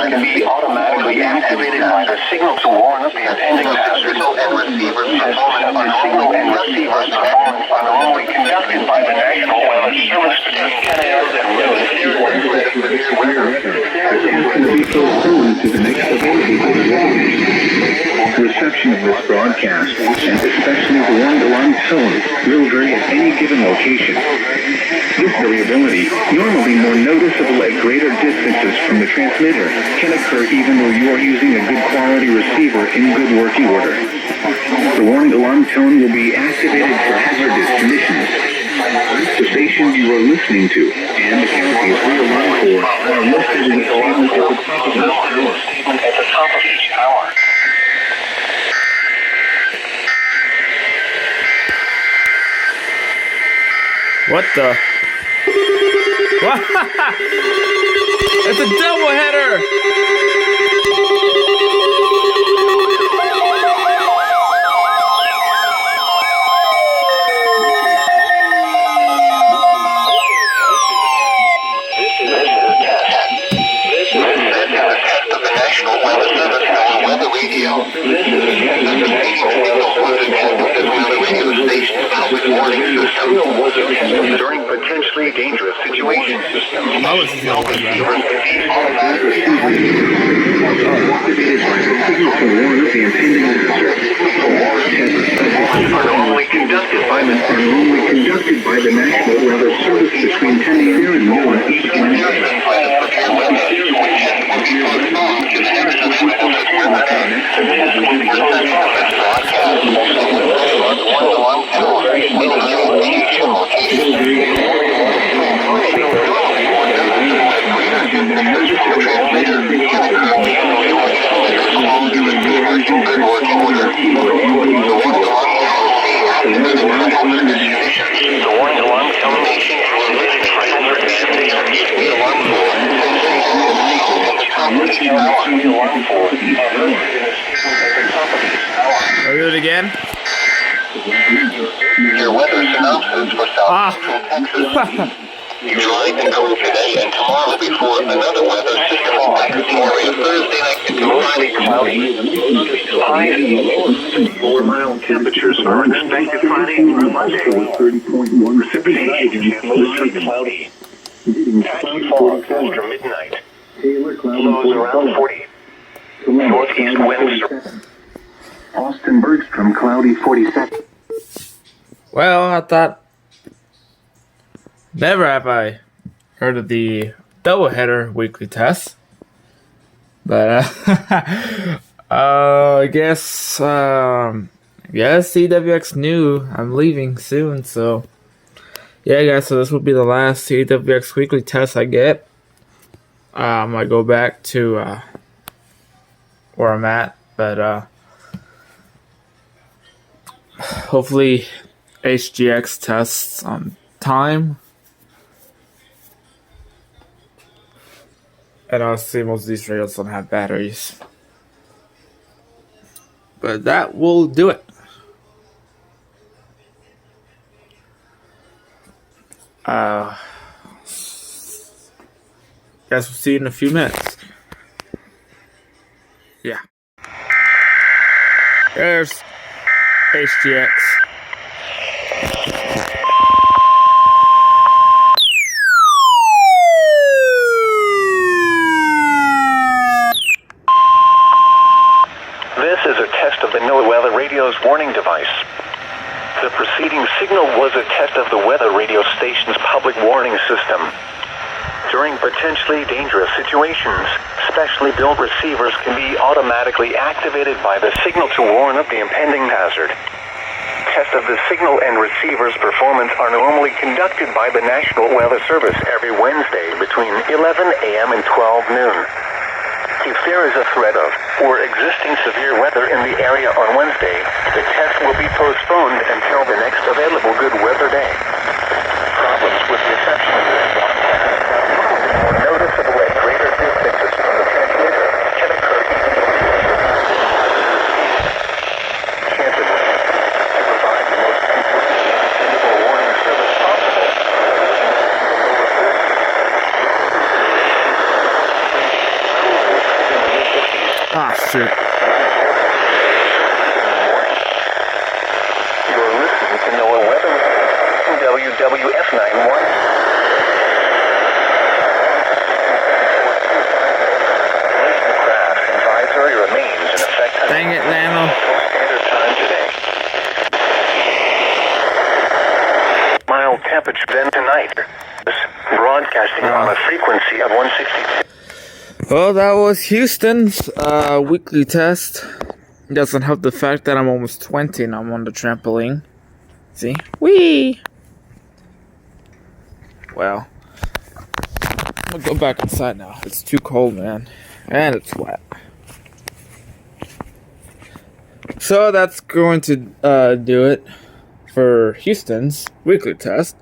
can be automatically activated by the signal to warn of the impending hazard. Signal and receivers performance are normally conducted by the National Weather Service between 10 a.m. and noon. Reception of this broadcast, and especially the one-to-one tone, will vary at any given location. This variability, normally more noticeable at greater distances from the transmitter, can occur even though you are using a good quality receiver in good working order. The warning alarm tone will be activated for hazardous conditions. The stations you are listening to and the counties we alarm for are listed in the statement at the top of each hour. What the? What? It's a doubleheader! National Weather Service on Weather Radio. Weather radio station public warning system during potentially dangerous situations. Are normally conducted by the National Weather Service between 10 a.m. and noon each I'll do it again. Your weather synopsis for South Central Texas. Dry and cold today and tomorrow before another weather system impacts the area. Thursday night and Friday cloudy. Highs and lower mild temperatures are expected Friday through Monday. Precipitation mostly cloudy. Patchy fog after midnight. Lows around 40. Northeast winds. Austin Bergstrom, cloudy 47. Well, I thought never have I heard of the doubleheader weekly test, but I guess CWX knew I'm leaving soon, so yeah, guys. So this will be the last CWX weekly test I get. I might go back to where I'm at, but hopefully HGX tests on time. And I'll see most of these radios don't have batteries. But that will do it. Guys, we'll see you in a few minutes. Yeah. There's HGX. This is a test of the NOAA Weather Radio's warning device. The preceding signal was a test of the weather radio station's public warning system. During potentially dangerous situations, specially built receivers can be automatically activated by the signal to warn of the impending hazard. Tests of the signal and receiver's performance are normally conducted by the National Weather Service every Wednesday between 11 a.m. and 12 noon. If there is a threat of or existing severe weather in the area on Wednesday, the test will be postponed until the next available good weather day. Problems with reception of this broadcast are noticeable at greater distances from the transmitter can occur even chances to provide the most complete and dependable warning service possible. Ah, shit. You're listening to NOAA Weather WWF 91. Lake Craft advisory remains in effect until Dang it, Lano. Standard Time today. Mild temperature then tonight. Broadcasting on a frequency of 160. Well, that was Houston's weekly test. Doesn't help the fact that I'm almost 20 and I'm on the trampoline. See? Whee! Well, I'm gonna go back inside now. It's too cold, man. And it's wet. So that's going to do it for Houston's weekly test.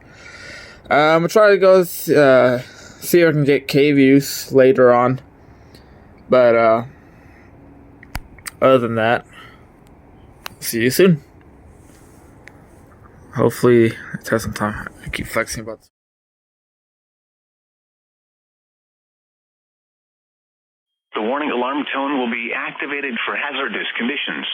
I'm gonna try to go see if I can get K-views later on. But other than that, see you soon. Hopefully it has some time. I keep flexing about this. The warning alarm tone will be activated for hazardous conditions.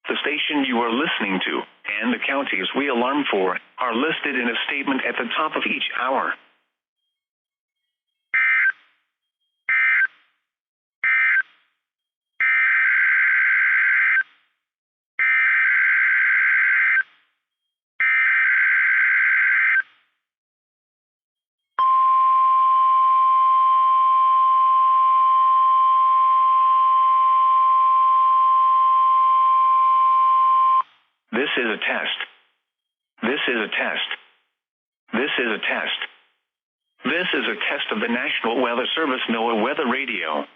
The station you are listening to and the counties we alarm for are listed in a statement at the top of each hour. This is a test. This is a test. This is a test. This is a test of the National Weather Service NOAA Weather Radio.